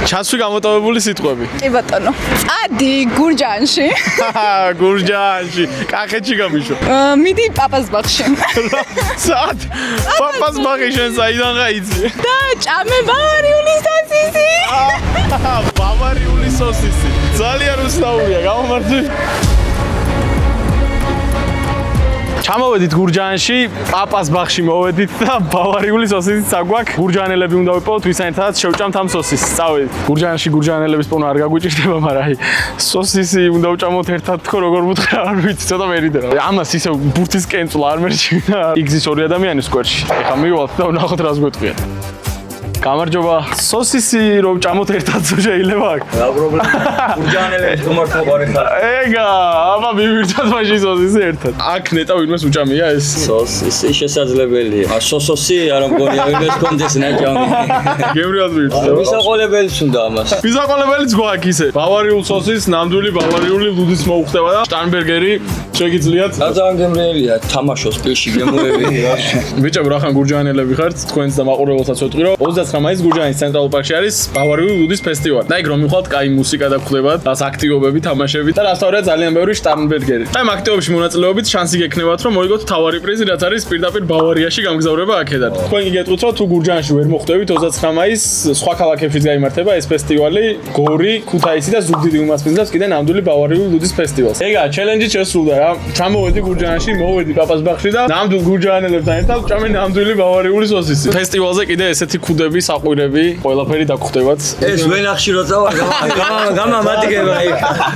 ჩასვი გამოტოვებული სიტყვები. კი ბატონო. წადი გურჯაანში. გურჯაანში, კახეთში გამიშო. მიდი პაპას ბაღში. სად? პაპას ბაღი შენ საიდან გაიცი? და ჭამე ბავარიული სოსისი. ბავარიული სოსისი. ძალიან უცნაურია, გამომართვი. ჩამოვედით გურჯაანში, პაპას ბაღში მოვედით და ბავარიული სოსისიც აგვაქვს. გურჯაანელები უნდა ვიპოვოთ, ვისენთაც შევჭამთ ამ სოსისს. წავედით. გურჯაანში გურჯაანელების პოვნა არ გაგვიჭირდება, მაგრამ აი სოსისი უნდა ვჭამოთ ერთად თქო, როგორ ვუთხრა, არ ვიცი, ცოტა მერიდე. ამას ისე ბურთის კენწვლა არ მერჩინა. იგზის ორი ადამიანი სკვერში. ეხლა მივალთ და ვნახოთ რას გვეტყვიან. გამარჯობა. სოსისი რო ვჭამოთ ერთად შეიძლება აქ? რა პრობლემაა? გურჯაანელებს გომართვა ყარი ხარ. ეგა, აბა მივირთოთ მაშინ სოსისი ერთად. აქ ნეტა ვინმეს უჭამია ეს? სოსისი შესაძლებელია. სოსოსი არ მგონია ვინმეს კონდეს ნაჭამი. გემრიად მივირთოთ. მისაყოლებელიც უნდა ამას. მისაყოლებელიც გვაქვს ისე. ბავარიულ სოსის, ნამდვილი ბავარიული ლუდის მოუხდება და შტანბერგერი შეგიძლიათ. რა ძალიან გემრიელია, თამაშოს პირში გემოები. ბიჭებო, რახან გურჯაანელები ხართ, თქვენს და მაყურებელსაც ვეტყვირო. 29 მაისს გურჯაანის ცენტრალურ პარკში არის ბავარიული ლუდის ფესტივალი. და იქ რომ მივხვალთ, კაი მუსიკა და გხვდებათ, რას აქტივობები, თამაშები და რასთავარია ძალიან ბევრი შტანბერგერი. და ამ აქტივობებში მონაწილეობით შანსი გექნებათ, რომ მოიგოთ თავარი პრიზი, რაც არის პირდაპირ ბავარიაში გამგზავრება აქედან. თქვენ გიგეტყვით, რომ თუ გურჯაანში ვერ მოხვდებით 29 მაისს, სხვა ქალაქებშიც გაიმართება ეს ფესტივალი, გორი, ქუთაისი და ზუგდიდი უმასპინძლებს კიდე ნამდვილი ბავარიული ლუდის ფესტივალს. ეგა, ჩელენჯი შესრულდა რა. ჩამოვედი გურჯაანში, მოვედი პაპას ბაღში და ნამდვილ გურჯაანელებთან ერთად ვჭამე ნამდვილი ბავარიული სოსისი. ფესტივალზე კიდე ესეთი ქუდები, საყვირები, ყველაფერი დაგხვდებათ. ეს ვენახში რო წავალ, გამამატიგება იქ.